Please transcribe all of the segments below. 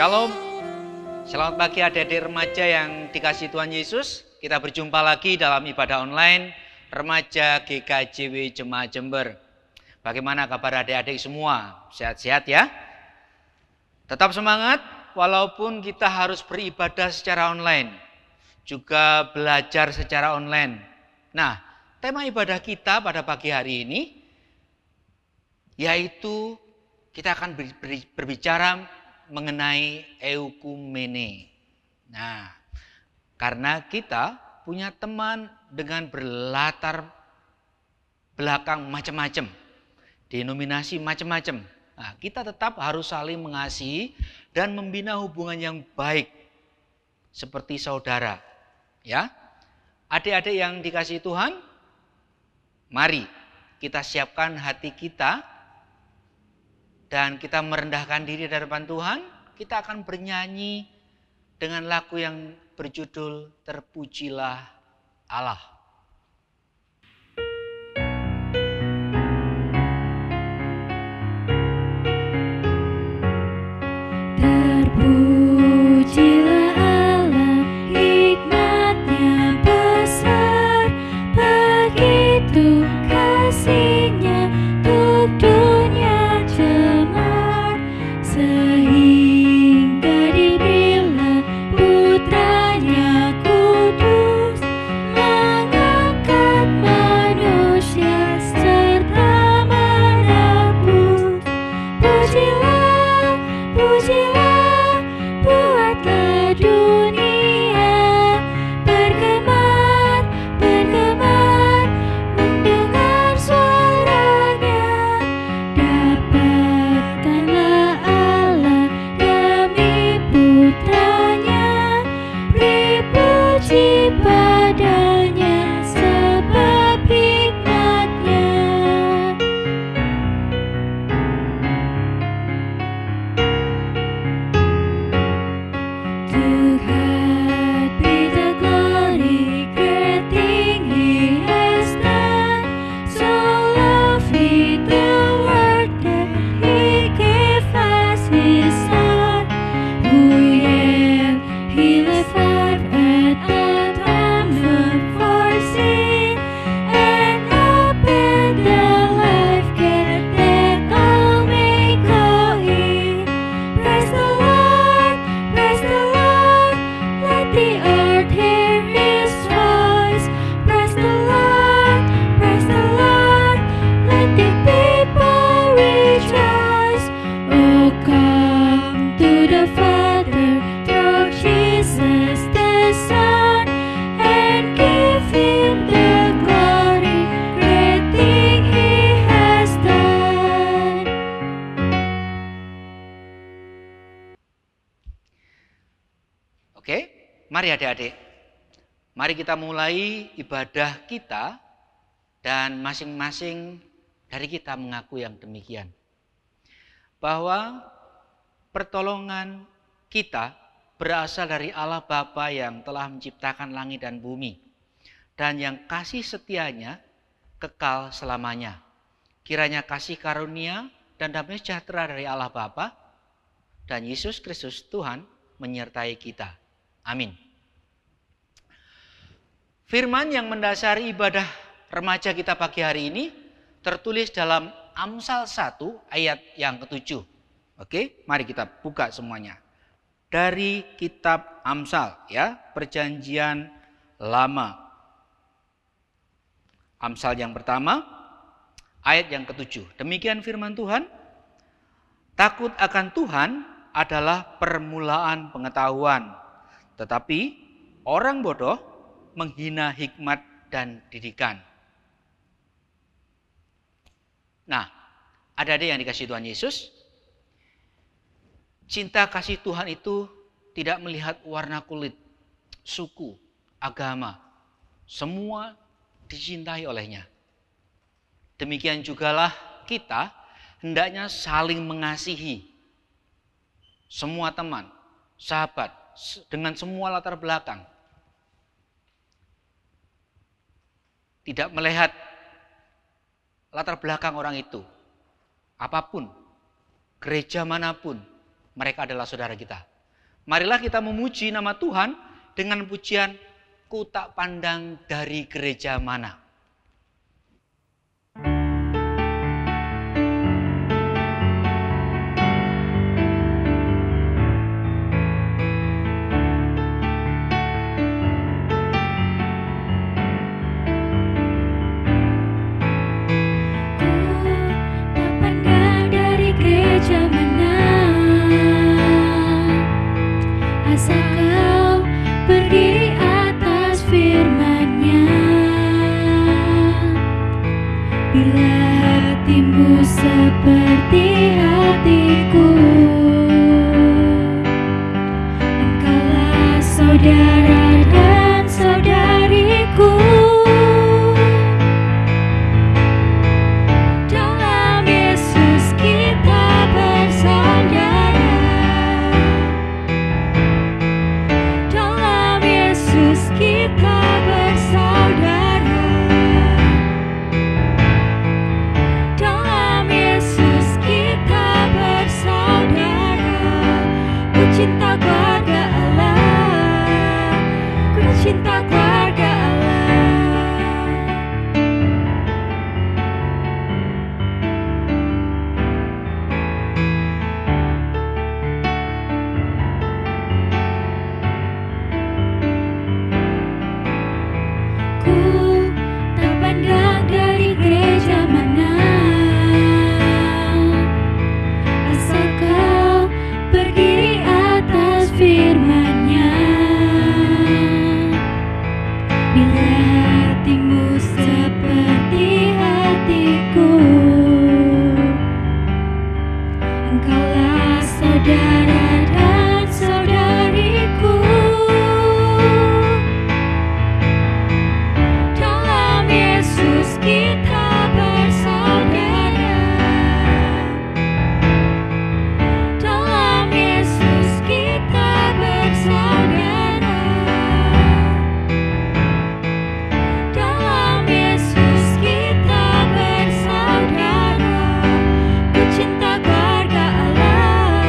Shalom, selamat pagi adik-adik remaja yang dikasihi Tuhan Yesus. Kita berjumpa lagi dalam ibadah online Remaja GKJW Jemaat Jember. Bagaimana kabar adik-adik semua? Sehat-sehat ya? Tetap semangat walaupun kita harus beribadah secara online, juga belajar secara online. Nah, tema ibadah kita pada pagi hari ini yaitu kita akan berbicara mengenai eukumene. Nah, karena kita punya teman dengan berlatar belakang macam-macam, denominasi macam-macam. Nah, kita tetap harus saling mengasihi dan membina hubungan yang baik seperti saudara. Ya, adik-adik yang dikasihi Tuhan, mari kita siapkan hati kita dan kita merendahkan diri di hadapan Tuhan. Kita akan bernyanyi dengan lagu yang berjudul Terpujilah Allah. Terpujilah Allah, hikmat-Nya besar, begitu kasih-Nya untuk dunia jemaat, sehingga diberilah Putranya kudus, mengangkat manusia serta menebus. Pujilah, pujilah, buatlah dunia bergemar, bergemar, mendengar suaranya. Dapatkanlah Allah demi Putranya, beri puji padanya sebab hikmat-Nya. To God be the glory, great thing He has done. So lovely the world that He gave us His Son, who yet He left life at the atonement for sin, and opened the life gate that all may go in. Praise the Lord, praise the Lord, let the earth hear His voice. Praise the Lord, let the people rejoice. Oh, come to the Father through Jesus the Son, and give Him the glory, great thing He has done. Oke, mari adik-adik. Mari kita mulai ibadah kita dan masing-masing dari kita mengaku yang demikian. Bahwa pertolongan kita berasal dari Allah Bapa yang telah menciptakan langit dan bumi, dan yang kasih setianya kekal selamanya. Kiranya kasih karunia dan damai sejahtera dari Allah Bapa dan Yesus Kristus Tuhan menyertai kita. Amin. Firman yang mendasari ibadah remaja kita pagi hari ini tertulis dalam Amsal 1 ayat yang ke-7. Oke, mari kita buka semuanya. Dari kitab Amsal ya, Perjanjian Lama. Amsal yang pertama ayat yang ke-7. Demikian firman Tuhan. Takut akan Tuhan adalah permulaan pengetahuan, tetapi orang bodoh menghina hikmat dan didikan. Nah, adik-adik yang dikasihi Tuhan Yesus, cinta kasih Tuhan itu tidak melihat warna kulit, suku, agama. Semua dicintai olehnya. Demikian jugalah kita hendaknya saling mengasihi semua teman, sahabat, dengan semua latar belakang. Tidak melihat latar belakang orang itu. Apapun, gereja manapun, mereka adalah saudara kita. Marilah kita memuji nama Tuhan dengan pujian Ku tak pandang dari gereja mana. Asal kau berdiri atas firman-Nya, bila hatimu seperti hatiku, engkaulah saudara dan saudariku. Dalam Yesus kita bersaudara. Kita bersaudara. Dalam Yesus kita bersaudara. Ku cinta keluarga Allah. Ku cinta keluarga Allah. Ku tak pandang dari gereja mana, asal kau berdiri atas firman-Nya. Bila hatimu seperti hatiku, engkaulah saudara dan saudariku. Kita bersaudara. Dalam Yesus kita bersaudara. Dalam Yesus kita bersaudara. Ku cinta keluarga Allah.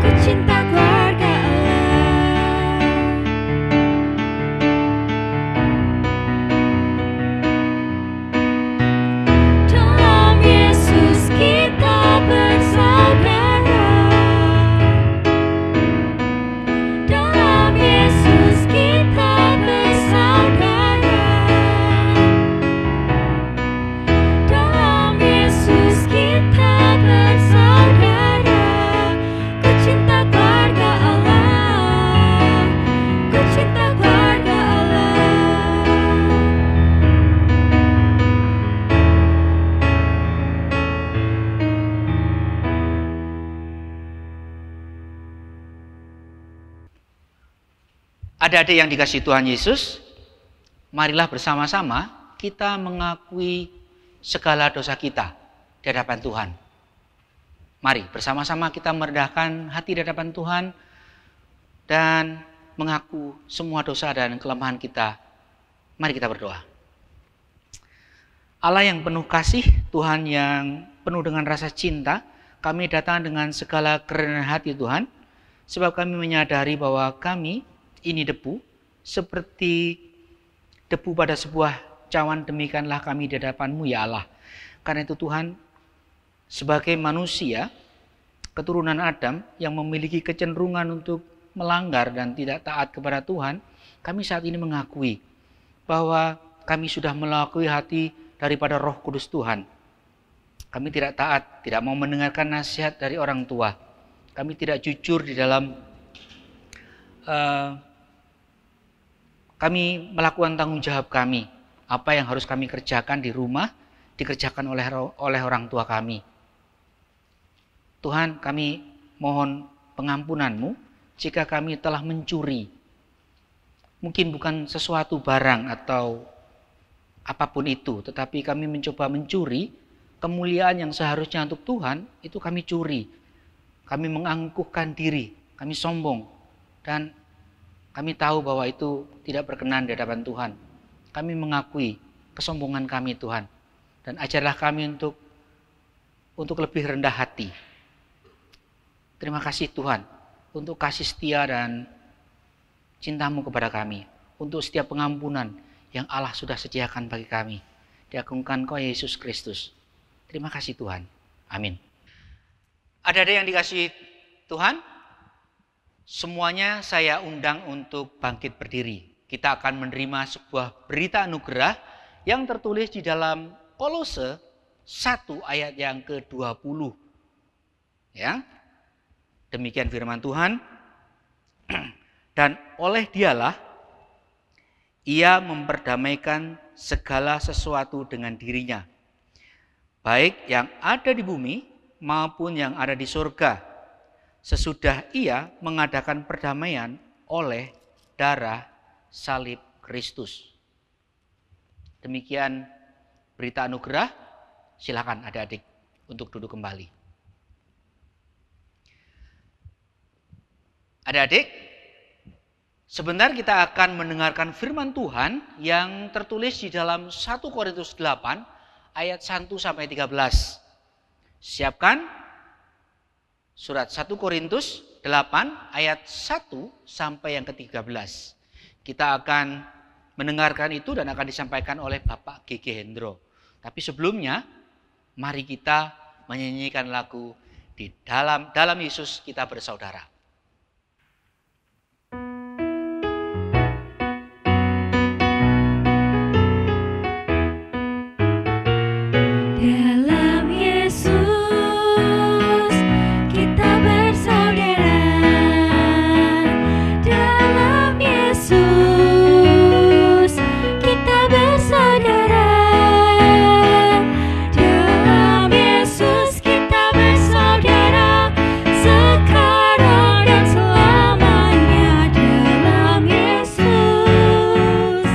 Ku cinta keluarga Allah. Kita bersaudara. Dalam Yesus kita bersaudara. Dalam Yesus kita bersaudara. Ku cinta keluarga Allah. Ku cinta keluarga Allah. Adik-adik yang dikasihi Tuhan Yesus, marilah bersama-sama kita mengakui segala dosa kita di hadapan Tuhan. Mari bersama-sama kita merendahkan hati di hadapan Tuhan dan mengaku semua dosa dan kelemahan kita. Mari kita berdoa. Allah yang penuh kasih, Tuhan yang penuh dengan rasa cinta, kami datang dengan segala kerendahan hati Tuhan, sebab kami menyadari bahwa kami ini debu, seperti debu pada sebuah cawan, demikianlah kami di hadapan-Mu ya Allah. Karena itu Tuhan, sebagai manusia, keturunan Adam yang memiliki kecenderungan untuk melanggar dan tidak taat kepada Tuhan, kami saat ini mengakui bahwa kami sudah melalui hati daripada Roh Kudus Tuhan. Kami tidak taat, tidak mau mendengarkan nasihat dari orang tua. Kami tidak jujur di dalam kami melakukan tanggung jawab kami. Apa yang harus kami kerjakan di rumah, dikerjakan oleh orang tua kami. Tuhan, kami mohon pengampunan-Mu jika kami telah mencuri. Mungkin bukan sesuatu barang atau apapun itu, tetapi kami mencoba mencuri kemuliaan yang seharusnya untuk Tuhan, itu kami curi. Kami mengangkuhkan diri, kami sombong, dan kami tahu bahwa itu tidak berkenan di hadapan Tuhan. Kami mengakui kesombongan kami Tuhan. Dan ajarlah kami untuk lebih rendah hati. Terima kasih Tuhan. untuk kasih setia dan cintamu kepada kami, untuk setiap pengampunan yang Allah sudah sediakan bagi kami. Diagungkan Kau Yesus Kristus. Terima kasih Tuhan. Amin. Adik-adik yang dikasihi Tuhan, semuanya saya undang untuk bangkit berdiri. Kita akan menerima sebuah berita anugerah yang tertulis di dalam Kolose 1 ayat yang ke-20. Ya. Demikian firman Tuhan. Dan oleh Dialah Ia memperdamaikan segala sesuatu dengan dirinya, baik yang ada di bumi maupun yang ada di surga, sesudah Ia mengadakan perdamaian oleh darah salib Kristus. Demikian berita anugerah. Silakan adik-adik untuk duduk kembali. Adik-adik, sebentar kita akan mendengarkan firman Tuhan yang tertulis di dalam 1 Korintus 8 ayat 1 sampai 13. Siapkan surat 1 Korintus 8 ayat 1 sampai yang ke-13. Kita akan mendengarkan itu dan akan disampaikan oleh Bapak G.G. Hendro. Tapi sebelumnya, mari kita menyanyikan lagu di dalam Yesus kita bersaudara. Dalam Yesus kita bersaudara. Dalam Yesus kita bersaudara. Dalam Yesus kita bersaudara sekarang dan selamanya. Dalam Yesus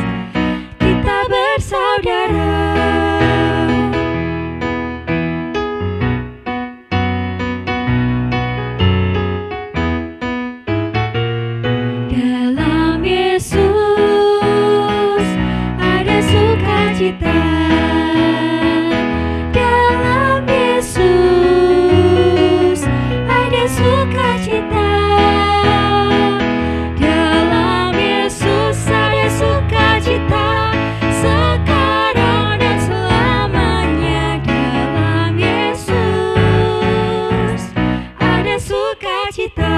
kita bersaudara. Dalam Yesus ada sukacita. Dalam Yesus ada sukacita. Dalam Yesus ada sukacita sekarang dan selamanya. Dalam Yesus ada sukacita.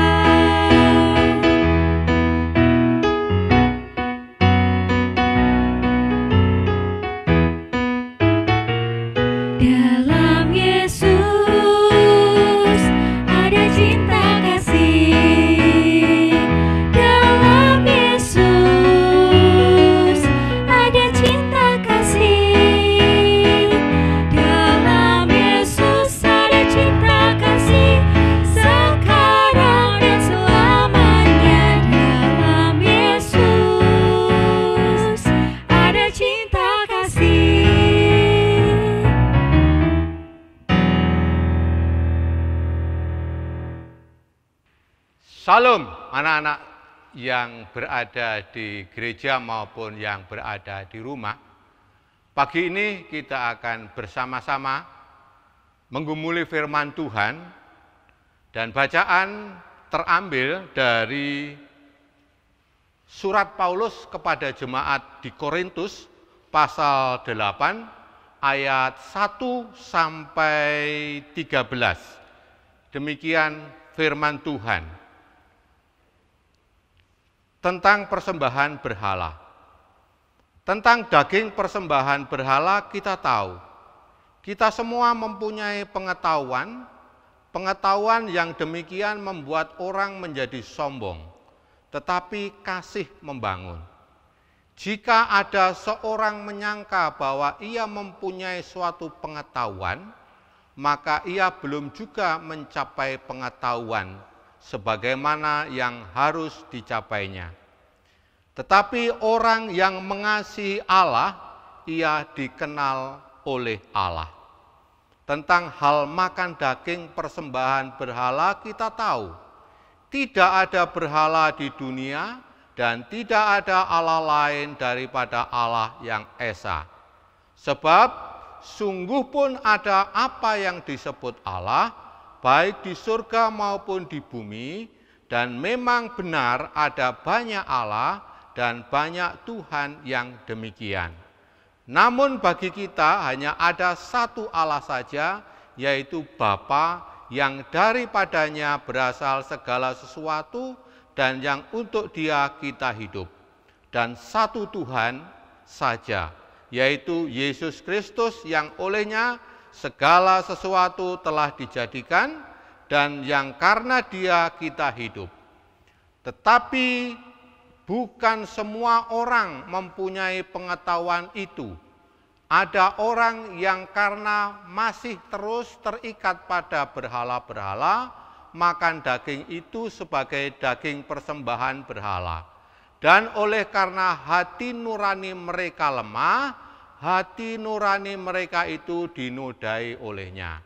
Dalam Yesus ada cinta kasih. Dalam Yesus ada cinta kasih. Dalam Yesus ada cinta kasih sekarang dan selamanya. Dalam Yesus ada cinta kasih. Salam anak-anak yang berada di gereja maupun yang berada di rumah. Pagi ini kita akan bersama-sama menggumuli firman Tuhan dan bacaan terambil dari surat Paulus kepada jemaat di Korintus pasal 8 ayat 1 sampai 13. Demikian firman Tuhan. Tentang persembahan berhala. Tentang daging persembahan berhala kita tahu. Kita semua mempunyai pengetahuan yang demikian membuat orang menjadi sombong, tetapi kasih membangun. Jika ada seorang menyangka bahwa ia mempunyai suatu pengetahuan, maka ia belum juga mencapai pengetahuan sebagaimana yang harus dicapainya. Tetapi orang yang mengasihi Allah, ia dikenal oleh Allah. Tentang hal makan daging persembahan berhala kita tahu, tidak ada berhala di dunia dan tidak ada Allah lain daripada Allah yang esa. Sebab sungguh pun ada apa yang disebut Allah, baik di surga maupun di bumi, Dan memang benar ada banyak Allah dan banyak Tuhan yang demikian. Namun bagi kita hanya ada satu Allah saja, yaitu Bapa, yang daripadanya berasal segala sesuatu dan yang untuk Dia kita hidup. Dan satu Tuhan saja, yaitu Yesus Kristus, yang olehnya segala sesuatu telah dijadikan dan yang karena Dia kita hidup. Tetapi bukan semua orang mempunyai pengetahuan itu. Ada orang yang karena masih terus terikat pada berhala-berhala, makan daging itu sebagai daging persembahan berhala. Dan oleh karena hati nurani mereka lemah, hati nurani mereka itu dinodai olehnya.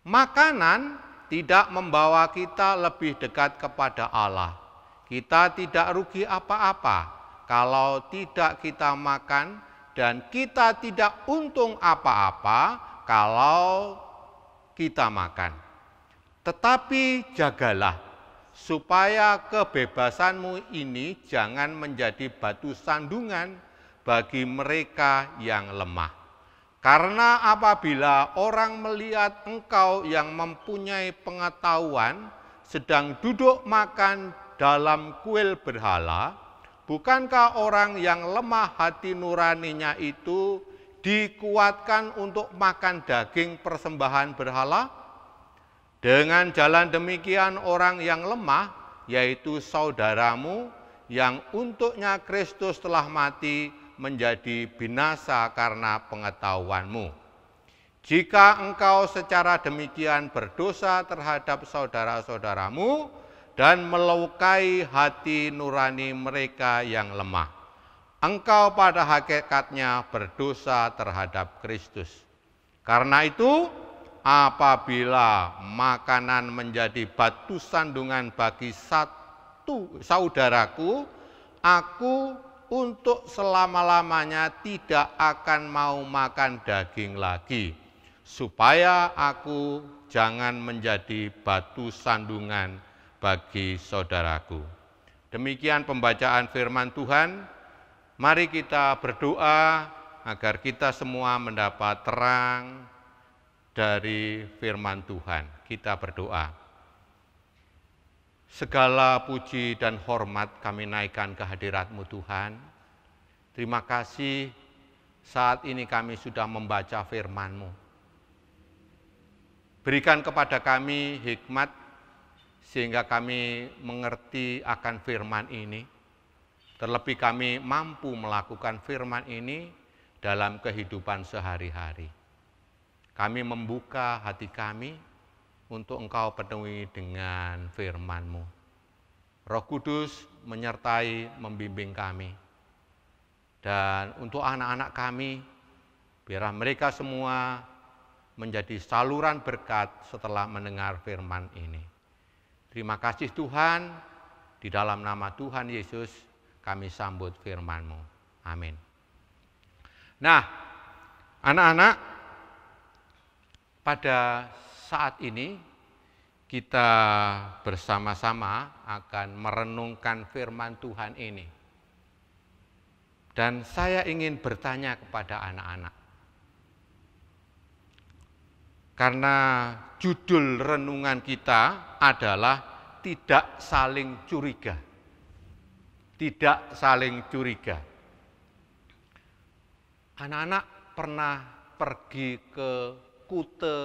Makanan tidak membawa kita lebih dekat kepada Allah. Kita tidak rugi apa-apa kalau tidak kita makan, dan kita tidak untung apa-apa kalau kita makan. Tetapi jagalah supaya kebebasanmu ini jangan menjadi batu sandungan bagi mereka yang lemah. Karena apabila orang melihat engkau yang mempunyai pengetahuan sedang duduk makan dalam kuil berhala, bukankah orang yang lemah hati nuraninya itu dikuatkan untuk makan daging persembahan berhala? Dengan jalan demikian orang yang lemah, yaitu saudaramu, yang untuknya Kristus telah mati, menjadi binasa karena pengetahuanmu. Jika engkau secara demikian berdosa terhadap saudara-saudaramu dan melukai hati nurani mereka yang lemah, engkau pada hakikatnya berdosa terhadap Kristus. Karena itu, apabila makanan menjadi batu sandungan bagi satu saudaraku, aku untuk selama-lamanya tidak akan mau makan daging lagi, supaya aku jangan menjadi batu sandungan bagi saudaraku. Demikian pembacaan firman Tuhan. Mari kita berdoa agar kita semua mendapat terang dari firman Tuhan. Kita berdoa. Segala puji dan hormat kami naikkan ke hadirat-Mu Tuhan. Terima kasih saat ini kami sudah membaca firman-Mu. Berikan kepada kami hikmat sehingga kami mengerti akan firman ini. Terlebih kami mampu melakukan firman ini dalam kehidupan sehari-hari. Kami membuka hati kami untuk Engkau penuhi dengan firman-Mu. Roh Kudus menyertai, membimbing kami. Dan untuk anak-anak kami, biarlah mereka semua menjadi saluran berkat setelah mendengar firman ini. Terima kasih Tuhan, di dalam nama Tuhan Yesus kami sambut firman-Mu. Amin. Nah, anak-anak, pada saat ini kita bersama-sama akan merenungkan firman Tuhan ini. Dan saya ingin bertanya kepada anak-anak. Karena judul renungan kita adalah tidak saling curiga. Tidak saling curiga. Anak-anak pernah pergi ke Kute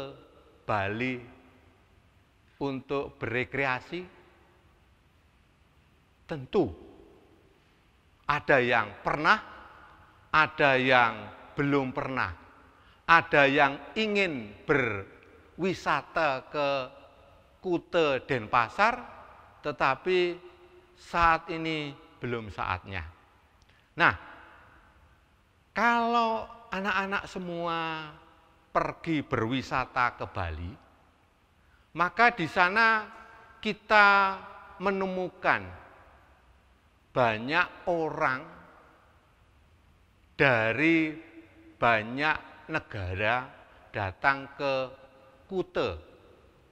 Bali untuk berekreasi? Tentu ada yang pernah, ada yang belum pernah, ada yang ingin berwisata ke Kute Denpasar, tetapi saat ini belum saatnya. Nah, kalau anak-anak semua pergi berwisata ke Bali, maka di sana kita menemukan banyak orang dari banyak negara datang ke Kute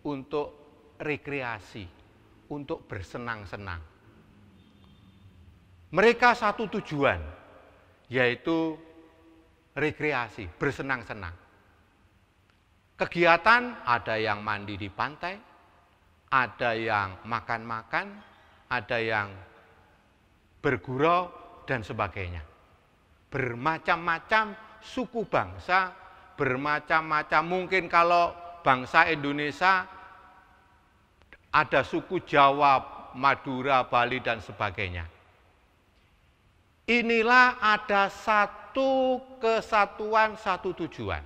untuk rekreasi, untuk bersenang-senang. Mereka satu tujuan, yaitu rekreasi, bersenang-senang. Kegiatan ada yang mandi di pantai, ada yang makan-makan, ada yang bergurau, dan sebagainya. Bermacam-macam suku bangsa, bermacam-macam, mungkin kalau bangsa Indonesia ada suku Jawa, Madura, Bali, dan sebagainya. Inilah ada satu kesatuan, satu tujuan.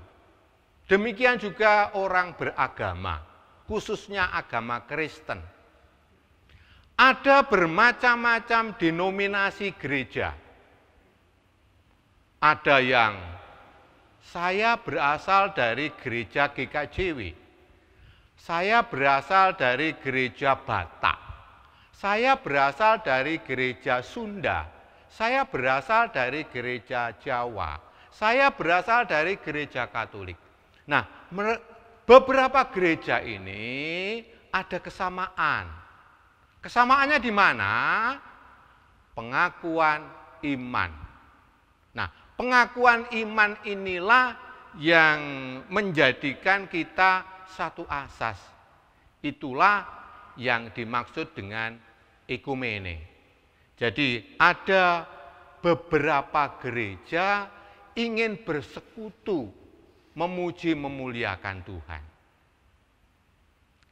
Demikian juga orang beragama, khususnya agama Kristen. Ada bermacam-macam denominasi gereja. Ada yang saya berasal dari gereja GKJW. Saya berasal dari gereja Batak. Saya berasal dari gereja Sunda. Saya berasal dari gereja Jawa. Saya berasal dari gereja Katolik. Nah, beberapa gereja ini ada kesamaan. Kesamaannya di mana? Pengakuan iman. Nah, pengakuan iman inilah yang menjadikan kita satu asas. Itulah yang dimaksud dengan ekumene. Jadi ada beberapa gereja ingin bersekutu memuji memuliakan Tuhan.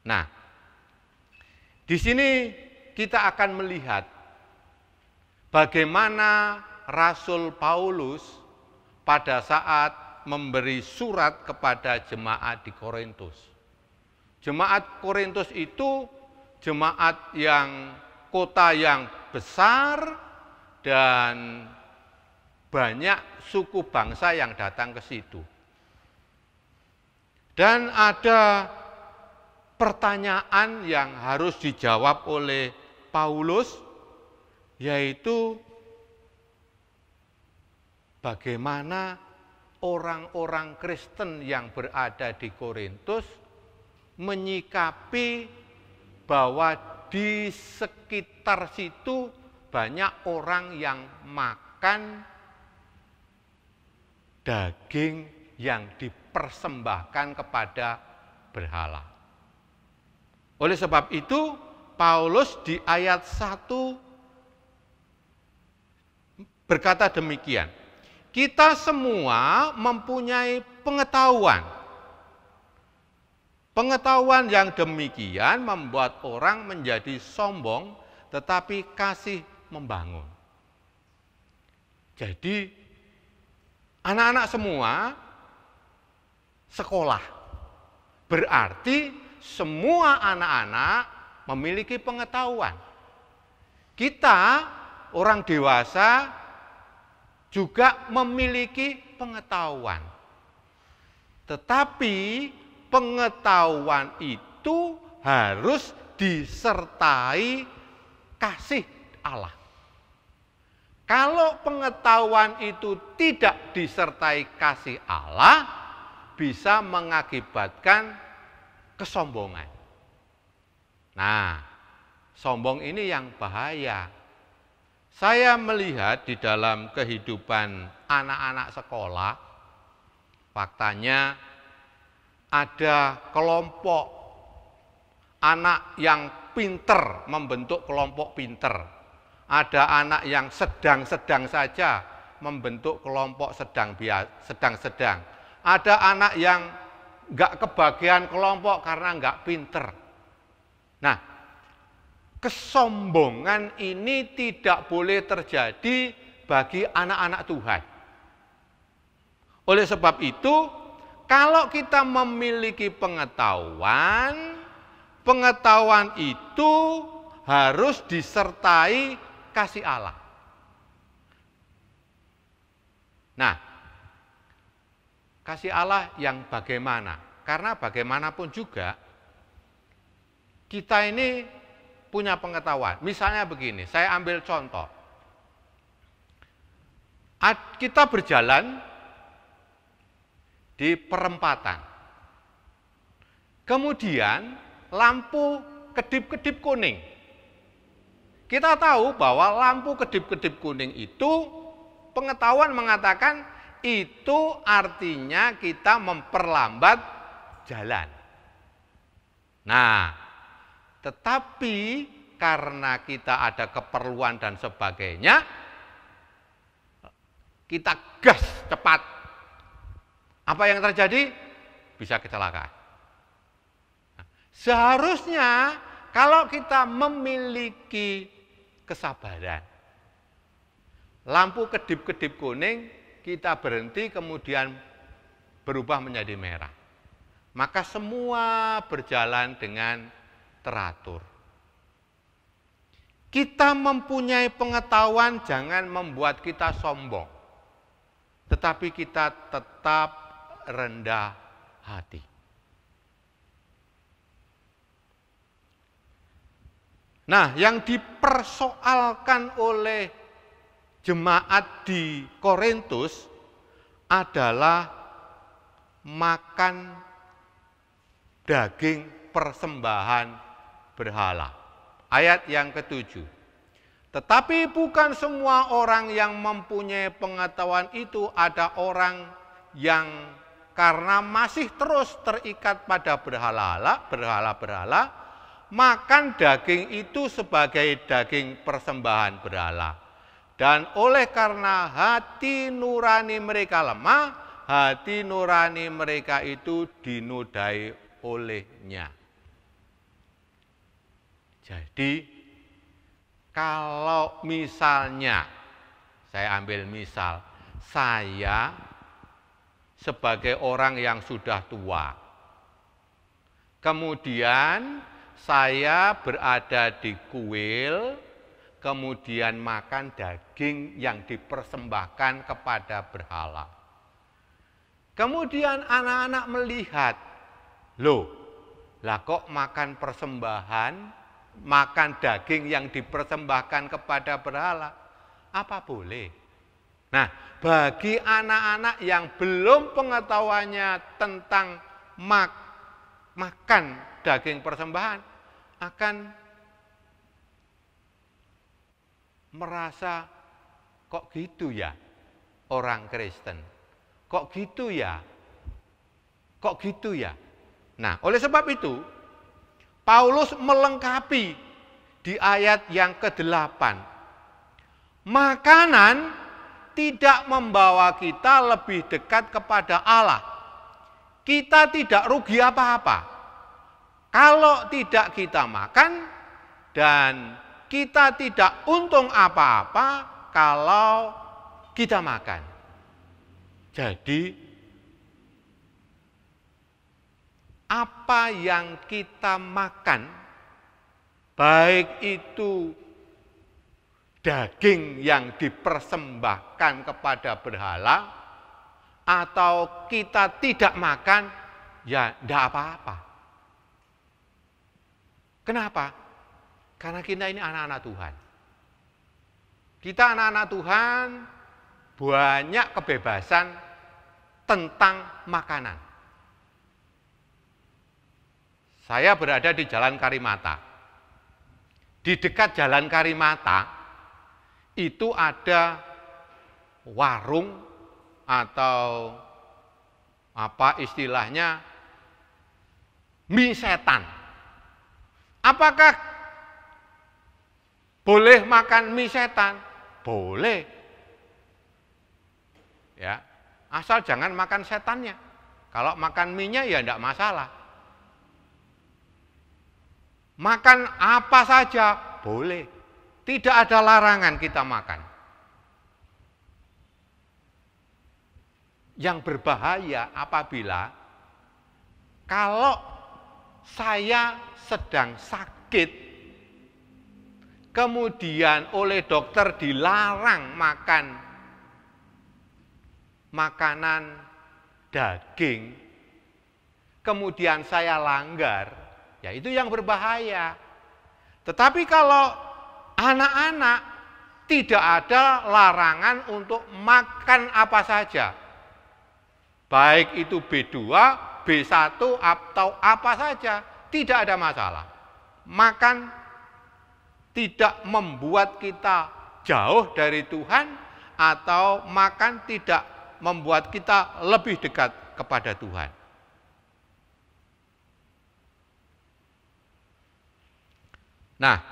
Nah, di sini kita akan melihat bagaimana Rasul Paulus pada saat memberi surat kepada jemaat di Korintus. Jemaat Korintus itu jemaat yang kota yang besar dan banyak suku bangsa yang datang ke situ. Dan ada pertanyaan yang harus dijawab oleh Paulus, yaitu bagaimana orang-orang Kristen yang berada di Korintus menyikapi bahwa di sekitar situ banyak orang yang makan daging yang dipersembahkan kepada berhala. Oleh sebab itu, Paulus di ayat 1 berkata demikian, kita semua mempunyai pengetahuan. Pengetahuan yang demikian membuat orang menjadi sombong, tetapi kasih membangun. Jadi, anak-anak semua sekolah. Berarti semua anak-anak memiliki pengetahuan. Kita, orang dewasa, juga memiliki pengetahuan. Tetapi pengetahuan itu harus disertai kasih Allah. Kalau pengetahuan itu tidak disertai kasih Allah, bisa mengakibatkan kesombongan. Nah, sombong ini yang bahaya. Saya melihat di dalam kehidupan anak-anak sekolah, faktanya ada kelompok anak yang pinter membentuk kelompok pinter. Ada anak yang sedang-sedang saja membentuk kelompok sedang-sedang. Ada anak yang enggak kebagian kelompok karena enggak pinter. Nah, kesombongan ini tidak boleh terjadi bagi anak-anak Tuhan. Oleh sebab itu, kalau kita memiliki pengetahuan, pengetahuan itu harus disertai kasih Allah. Nah, kasih Allah yang bagaimana? Karena bagaimanapun juga, kita ini punya pengetahuan. Misalnya begini, saya ambil contoh. Kita berjalan di perempatan. Kemudian lampu kedip-kedip kuning. Kita tahu bahwa lampu kedip-kedip kuning itu, pengetahuan mengatakan itu artinya kita memperlambat jalan. Nah, tetapi karena kita ada keperluan dan sebagainya, kita gas cepat. Apa yang terjadi? Bisa kecelakaan. Nah, seharusnya kalau kita memiliki kesabaran, lampu kedip-kedip kuning, kita berhenti kemudian berubah menjadi merah. Maka semua berjalan dengan teratur. Kita mempunyai pengetahuan jangan membuat kita sombong, tetapi kita tetap rendah hati. Nah, yang dipersoalkan oleh jemaat di Korintus adalah makan daging persembahan berhala. Ayat yang ke-7. Tetapi bukan semua orang yang mempunyai pengetahuan itu, ada orang yang karena masih terus terikat pada berhala-berhala, makan daging itu sebagai daging persembahan berhala. Dan oleh karena hati nurani mereka lemah, hati nurani mereka itu dinodai olehnya. Jadi kalau misalnya, saya ambil misal, saya sebagai orang yang sudah tua, kemudian saya berada di kuil, kemudian makan daging yang dipersembahkan kepada berhala. Kemudian anak-anak melihat, loh, lah kok makan persembahan, makan daging yang dipersembahkan kepada berhala, apa boleh? Nah, bagi anak-anak yang belum pengetahuannya tentang makan daging persembahan, akan merasa, kok gitu ya orang Kristen? Kok gitu ya? Kok gitu ya? Nah, oleh sebab itu, Paulus melengkapi di ayat yang ke-8. Makanan tidak membawa kita lebih dekat kepada Allah. Kita tidak rugi apa-apa. Kalau tidak kita makan, dan kita tidak untung apa-apa kalau kita makan. Jadi, apa yang kita makan, baik itu daging yang dipersembahkan kepada berhala, atau kita tidak makan, ya tidak apa-apa. Kenapa? Karena kita ini anak-anak Tuhan. Kita anak-anak Tuhan banyak kebebasan tentang makanan. Saya berada di Jalan Karimata. Di dekat Jalan Karimata itu ada warung atau apa istilahnya, mie setan. Apakah boleh makan mie setan? Boleh. Ya, asal jangan makan setannya. Kalau makan mie-nya ya tidak masalah. Makan apa saja boleh, tidak ada larangan kita makan. Yang berbahaya apabila kalau saya sedang sakit, kemudian oleh dokter dilarang makan makanan daging, kemudian saya langgar, ya itu yang berbahaya. Tetapi kalau anak-anak tidak ada larangan untuk makan apa saja. Baik itu B2, B1 atau apa saja, tidak ada masalah. Makan tidak membuat kita jauh dari Tuhan, atau makan tidak membuat kita lebih dekat kepada Tuhan. Nah,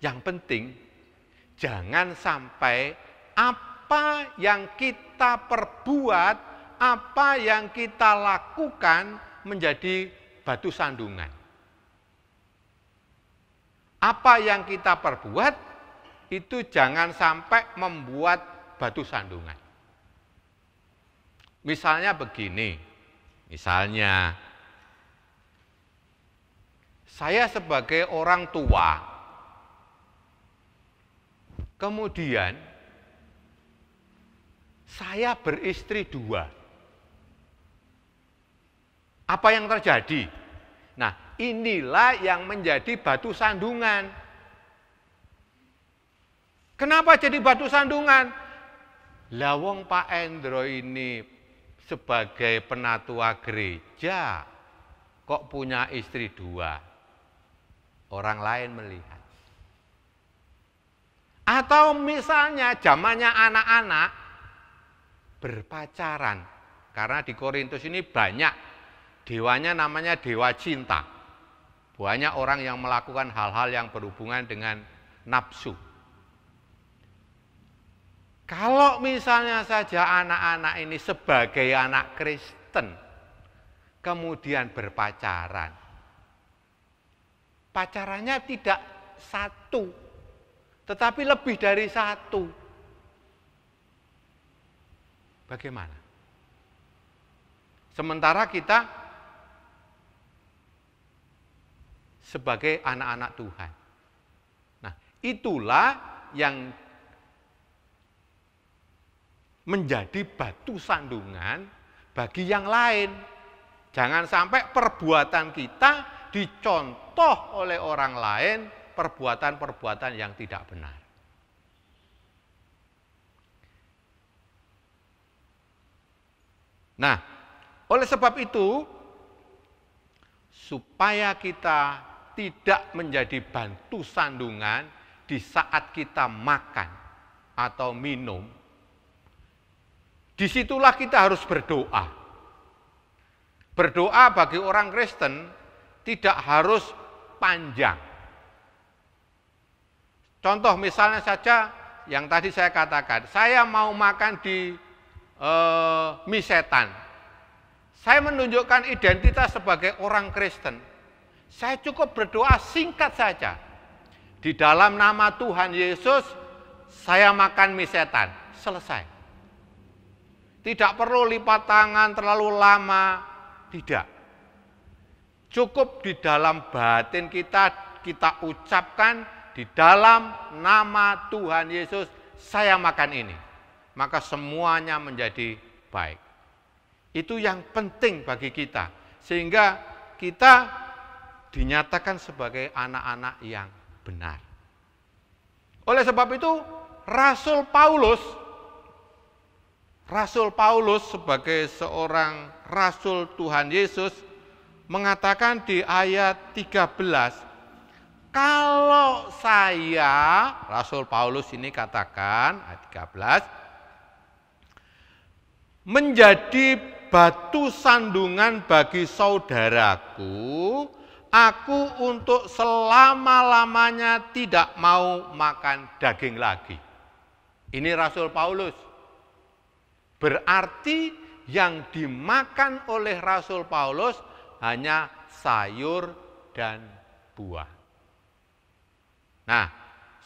yang penting jangan sampai apa yang kita perbuat, apa yang kita lakukan menjadi batu sandungan. Apa yang kita perbuat itu jangan sampai membuat batu sandungan. Misalnya begini, misalnya saya sebagai orang tua, kemudian saya beristri 2. Apa yang terjadi? Nah, inilah yang menjadi batu sandungan. Kenapa jadi batu sandungan? Lawong Pak Endro ini sebagai penatua gereja kok punya istri 2. Orang lain melihat. Atau misalnya zamannya anak-anak berpacaran. Karena di Korintus ini banyak dewanya, namanya dewa cinta. Banyak orang yang melakukan hal-hal yang berhubungan dengan nafsu. Kalau misalnya saja anak-anak ini sebagai anak Kristen kemudian berpacaran, pacarannya tidak 1, tetapi lebih dari 1. Bagaimana? Sementara kita sebagai anak-anak Tuhan. Nah, itulah yang menjadi batu sandungan bagi yang lain. Jangan sampai perbuatan kita dicontoh oleh orang lain, perbuatan-perbuatan yang tidak benar. Nah, oleh sebab itu, supaya kita tidak menjadi batu sandungan di saat kita makan atau minum, disitulah kita harus berdoa. Berdoa bagi orang Kristen tidak harus panjang. Contoh misalnya saja yang tadi saya katakan, saya mau makan di mie setan. Saya menunjukkan identitas sebagai orang Kristen. Saya cukup berdoa singkat saja. Di dalam nama Tuhan Yesus, saya makan mie setan. Selesai. Tidak perlu lipat tangan terlalu lama. Tidak. Cukup di dalam batin kita, kita ucapkan di dalam nama Tuhan Yesus, saya makan ini. Maka semuanya menjadi baik. Itu yang penting bagi kita. Sehingga kita dinyatakan sebagai anak-anak yang benar. Oleh sebab itu, Rasul Paulus sebagai seorang Rasul Tuhan Yesus mengatakan di ayat 13, kalau saya, Rasul Paulus ini katakan, ayat 13, menjadi batu sandungan bagi saudaraku, aku untuk selama-lamanya tidak mau makan daging lagi. Ini Rasul Paulus. Berarti yang dimakan oleh Rasul Paulus hanya sayur dan buah. Nah,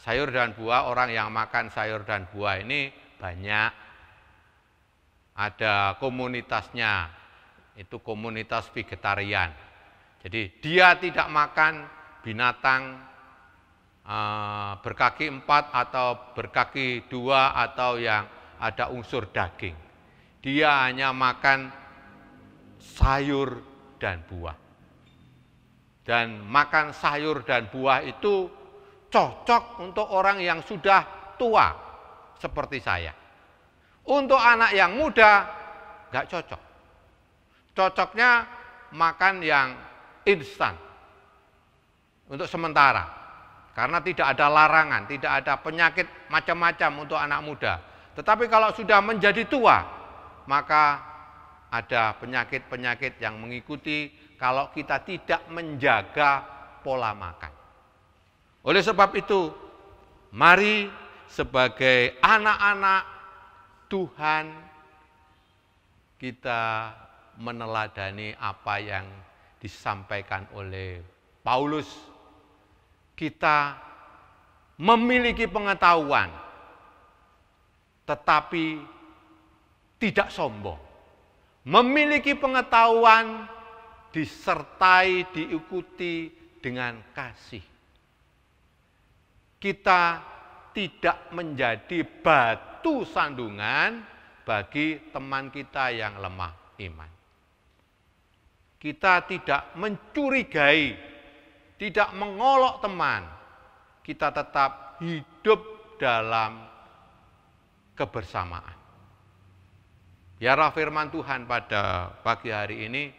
sayur dan buah, orang yang makan sayur dan buah ini banyak. Ada komunitasnya, itu komunitas vegetarian. Jadi dia tidak makan binatang berkaki 4 atau berkaki 2 atau yang ada unsur daging. Dia hanya makan sayur dan buah. Dan makan sayur dan buah itu cocok untuk orang yang sudah tua seperti saya. Untuk anak yang muda nggak cocok. Cocoknya makan yang instan untuk sementara. Karena tidak ada larangan, tidak ada penyakit macam-macam untuk anak muda. Tetapi kalau sudah menjadi tua, maka ada penyakit-penyakit yang mengikuti kalau kita tidak menjaga pola makan. Oleh sebab itu, mari sebagai anak-anak Tuhan, kita meneladani apa yang disampaikan oleh Paulus. Kita memiliki pengetahuan, tetapi tidak sombong. Memiliki pengetahuan disertai, diikuti dengan kasih. Kita tidak menjadi batu sandungan bagi teman kita yang lemah iman. Kita tidak mencurigai, tidak mengolok teman. Kita tetap hidup dalam kebersamaan. Biarlah firman Tuhan pada pagi hari ini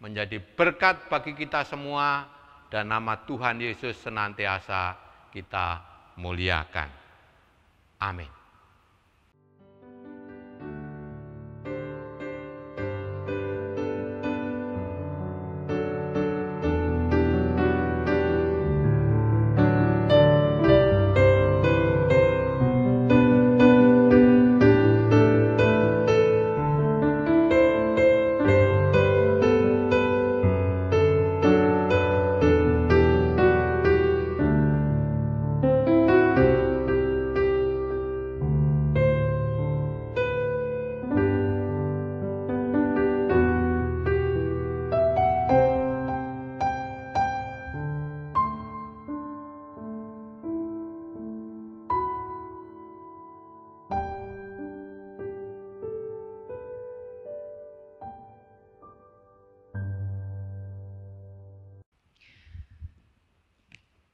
menjadi berkat bagi kita semua dan nama Tuhan Yesus senantiasa kita muliakan. Amin.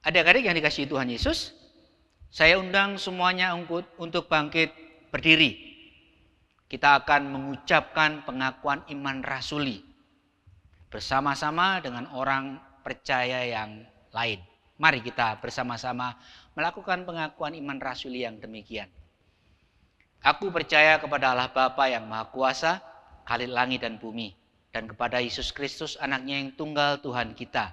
Adik-adik yang dikasihi Tuhan Yesus, saya undang semuanya untuk bangkit berdiri. Kita akan mengucapkan pengakuan iman rasuli bersama-sama dengan orang percaya yang lain. Mari kita bersama-sama melakukan pengakuan iman rasuli yang demikian. Aku percaya kepada Allah Bapa yang Maha Kuasa, Khalid langit dan bumi, dan kepada Yesus Kristus, anaknya yang tunggal Tuhan kita,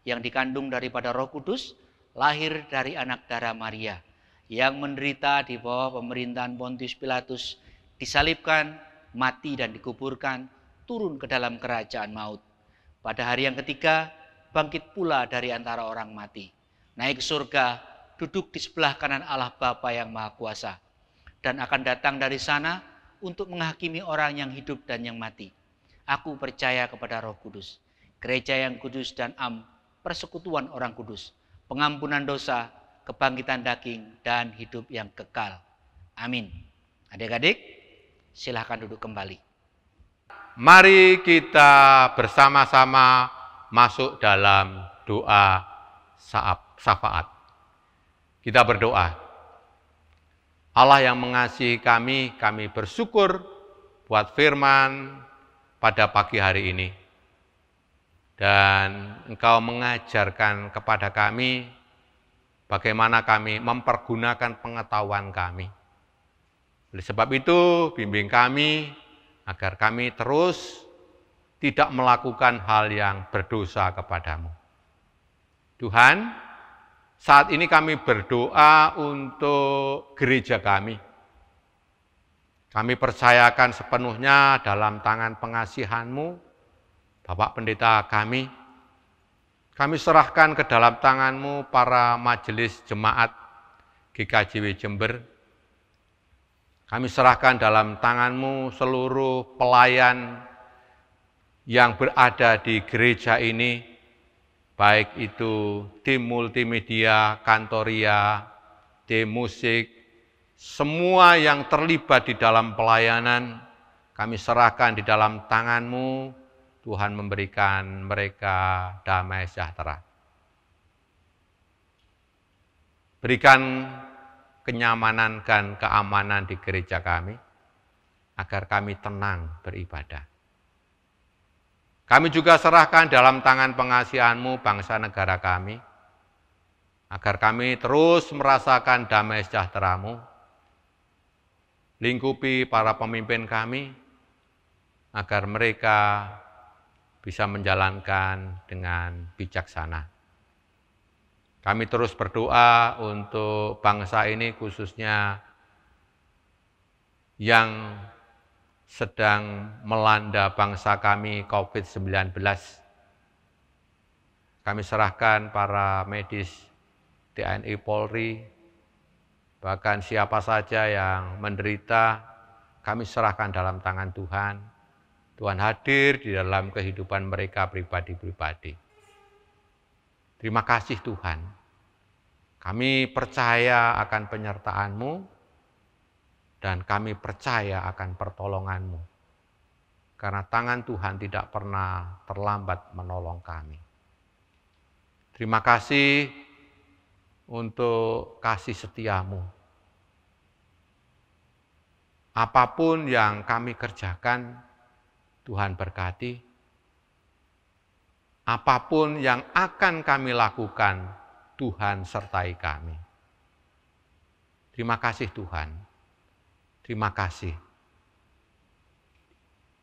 yang dikandung daripada Roh Kudus, lahir dari anak darah Maria, yang menderita di bawah pemerintahan Pontius Pilatus, disalibkan, mati dan dikuburkan, turun ke dalam kerajaan maut. Pada hari yang ketiga, bangkit pula dari antara orang mati, naik ke surga, duduk di sebelah kanan Allah Bapa yang Maha Kuasa, dan akan datang dari sana untuk menghakimi orang yang hidup dan yang mati. Aku percaya kepada Roh Kudus, gereja yang kudus dan persekutuan orang kudus, pengampunan dosa, kebangkitan daging, dan hidup yang kekal. Amin. Adik-adik, silahkan duduk kembali. Mari kita bersama-sama masuk dalam doa syafaat. Kita berdoa. Allah yang mengasihi kami bersyukur buat firman pada pagi hari ini. Dan Engkau mengajarkan kepada kami bagaimana kami mempergunakan pengetahuan kami. Oleh sebab itu, bimbing kami agar kami terus tidak melakukan hal yang berdosa kepadamu. Tuhan, saat ini kami berdoa untuk gereja kami. Kami percayakan sepenuhnya dalam tangan pengasihan-Mu, Bapak Pendeta kami serahkan ke dalam tangan-Mu para majelis jemaat GKJW Jember. Kami serahkan dalam tangan-Mu seluruh pelayan yang berada di gereja ini, baik itu tim multimedia, kantoria, tim musik, semua yang terlibat di dalam pelayanan, kami serahkan di dalam tangan-Mu. Tuhan memberikan mereka damai sejahtera. Berikan kenyamanan dan keamanan di gereja kami, agar kami tenang beribadah. Kami juga serahkan dalam tangan pengasihan-Mu bangsa negara kami. agar kami terus merasakan damai sejahtera-Mu, lingkupi para pemimpin kami, agar mereka bisa menjalankan dengan bijaksana. Kami terus berdoa untuk bangsa ini, khususnya yang sedang melanda bangsa kami COVID-19. Kami serahkan para medis TNI Polri, bahkan siapa saja yang menderita, kami serahkan dalam tangan Tuhan. Tuhan hadir di dalam kehidupan mereka pribadi-pribadi. Terima kasih Tuhan. Kami percaya akan penyertaan-Mu, dan kami percaya akan pertolongan-Mu. Karena tangan Tuhan tidak pernah terlambat menolong kami. Terima kasih untuk kasih setia-Mu. Apapun yang kami kerjakan, Tuhan berkati. Apapun yang akan kami lakukan, Tuhan sertai kami. Terima kasih Tuhan. Terima kasih.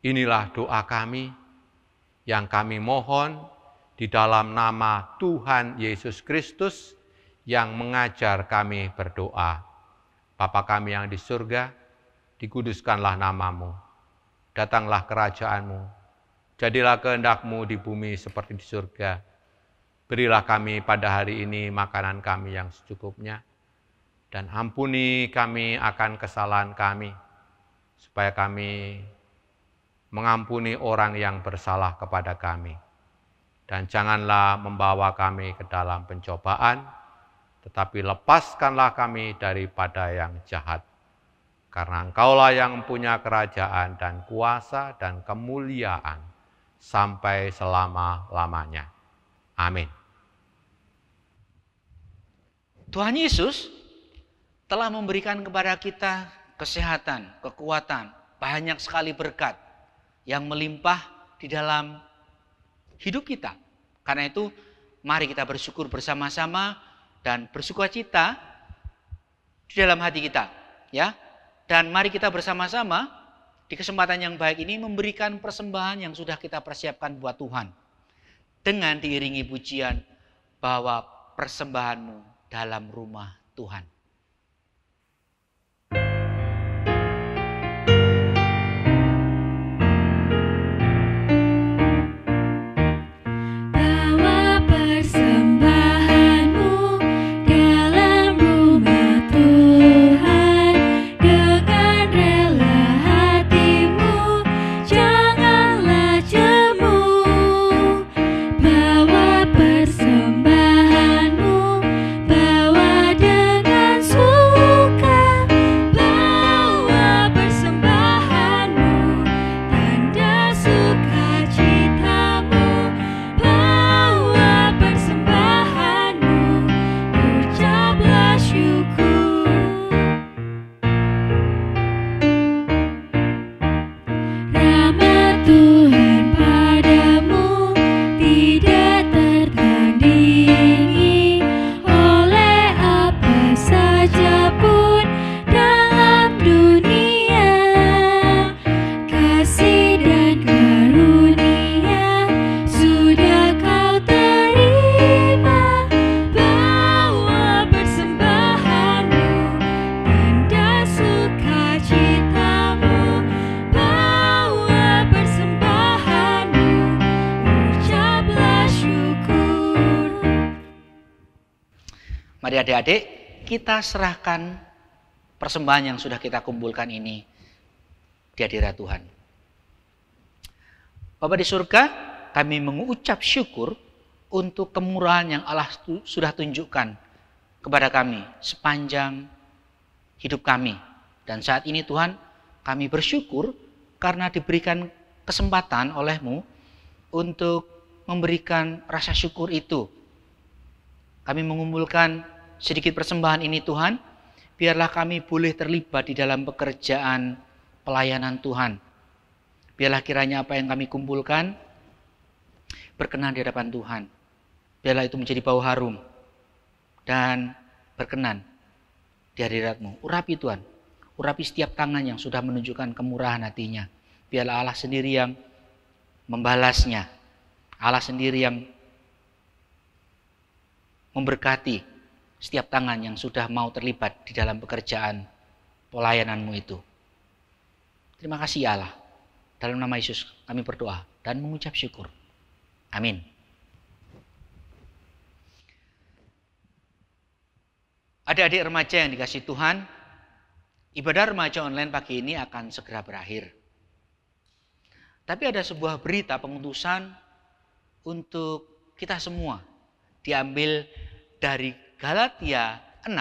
Inilah doa kami yang kami mohon di dalam nama Tuhan Yesus Kristus yang mengajar kami berdoa. Bapa kami yang di surga, dikuduskanlah nama-Mu. Datanglah kerajaan-Mu. Jadilah kehendak-Mu di bumi seperti di surga. Berilah kami pada hari ini makanan kami yang secukupnya. Dan ampuni kami akan kesalahan kami, supaya kami mengampuni orang yang bersalah kepada kami. Dan janganlah membawa kami ke dalam pencobaan, tetapi lepaskanlah kami daripada yang jahat. Karena Engkaulah yang punya kerajaan dan kuasa dan kemuliaan sampai selama-lamanya. Amin. Tuhan Yesus telah memberikan kepada kita kesehatan, kekuatan, banyak sekali berkat yang melimpah di dalam hidup kita. Karena itu, mari kita bersyukur bersama-sama dan bersukacita di dalam hati kita, ya. Dan mari kita bersama-sama di kesempatan yang baik ini memberikan persembahan yang sudah kita persiapkan buat Tuhan. Dengan diiringi pujian bahwa persembahanmu dalam rumah Tuhan. Mari adik-adik, kita serahkan persembahan yang sudah kita kumpulkan ini di hadirat Tuhan. Bapa di surga, kami mengucap syukur untuk kemurahan yang Allah sudah tunjukkan kepada kami sepanjang hidup kami. Dan saat ini Tuhan, kami bersyukur karena diberikan kesempatan oleh-Mu untuk memberikan rasa syukur itu. Kami mengumpulkan sedikit persembahan ini Tuhan, biarlah kami boleh terlibat di dalam pekerjaan pelayanan Tuhan. Biarlah kiranya apa yang kami kumpulkan berkenan di hadapan Tuhan. Biarlah itu menjadi bau harum dan berkenan di hadirat-Mu. Urapi Tuhan, urapi setiap tangan yang sudah menunjukkan kemurahan hatinya. Biarlah Allah sendiri yang membalasnya, Allah sendiri yang memberkati setiap tangan yang sudah mau terlibat di dalam pekerjaan pelayanan-Mu itu. Terima kasih Allah. Dalam nama Yesus kami berdoa dan mengucap syukur. Amin. Adik-adik remaja yang dikasihi Tuhan, ibadah remaja online pagi ini akan segera berakhir. Tapi ada sebuah berita pengutusan untuk kita semua. Diambil dari Galatia 6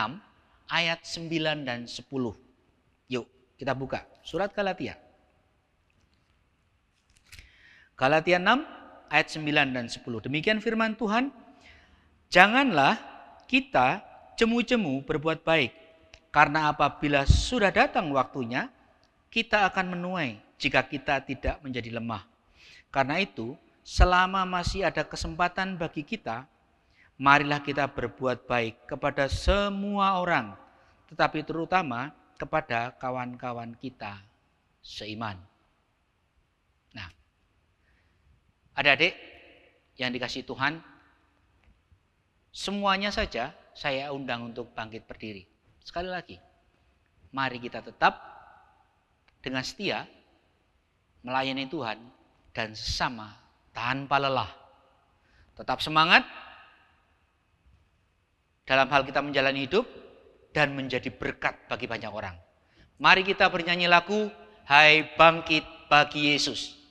ayat 9 dan 10. Yuk kita buka surat Galatia. Galatia 6 ayat 9 dan 10. Demikian firman Tuhan. Janganlah kita jemu-jemu berbuat baik. Karena apabila sudah datang waktunya, kita akan menuai jika kita tidak menjadi lemah. Karena itu, selama masih ada kesempatan bagi kita, marilah kita berbuat baik kepada semua orang, tetapi terutama kepada kawan-kawan kita seiman. Nah, adik-adik yang dikasihi Tuhan, semuanya saja saya undang untuk bangkit berdiri. Sekali lagi, mari kita tetap dengan setia melayani Tuhan dan sesama tanpa lelah. Tetap semangat dalam hal kita menjalani hidup dan menjadi berkat bagi banyak orang. Mari kita bernyanyi lagu Hai Bangkit Bagi Yesus.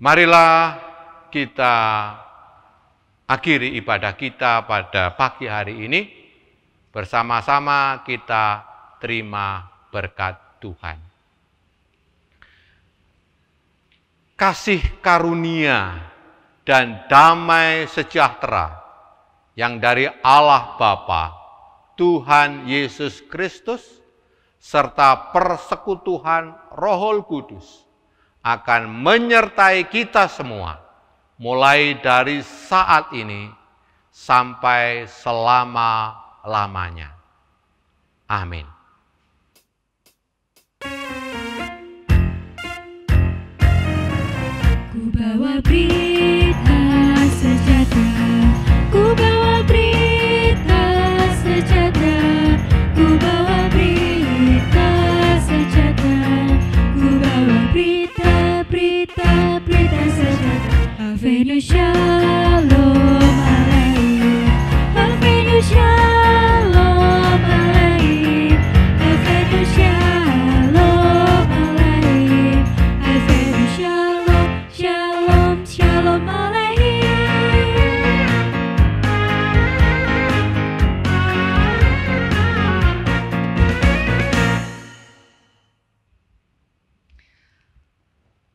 Marilah kita akhiri ibadah kita pada pagi hari ini. Bersama-sama kita terima berkat Tuhan. Kasih karunia dan damai sejahtera yang dari Allah Bapa, Tuhan Yesus Kristus, serta persekutuan Roh Kudus akan menyertai kita semua, mulai dari saat ini sampai selama-lamanya. Amin. Ku bawa berita sejahtera, ku bawa berita sejahtera, ku bawa berita sejahtera, ku bawa berita sejahtera. Avenu Shalom Aleichem, Avenu Shalom Aleichem, Avenu Shalom Aleichem, Avenu Shalom, Shalom, Shalom Aleichem.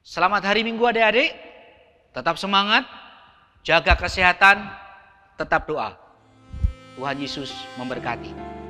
Selamat hari Minggu adik-adik. Tetap semangat, jaga kesehatan, tetap doa. Tuhan Yesus memberkati.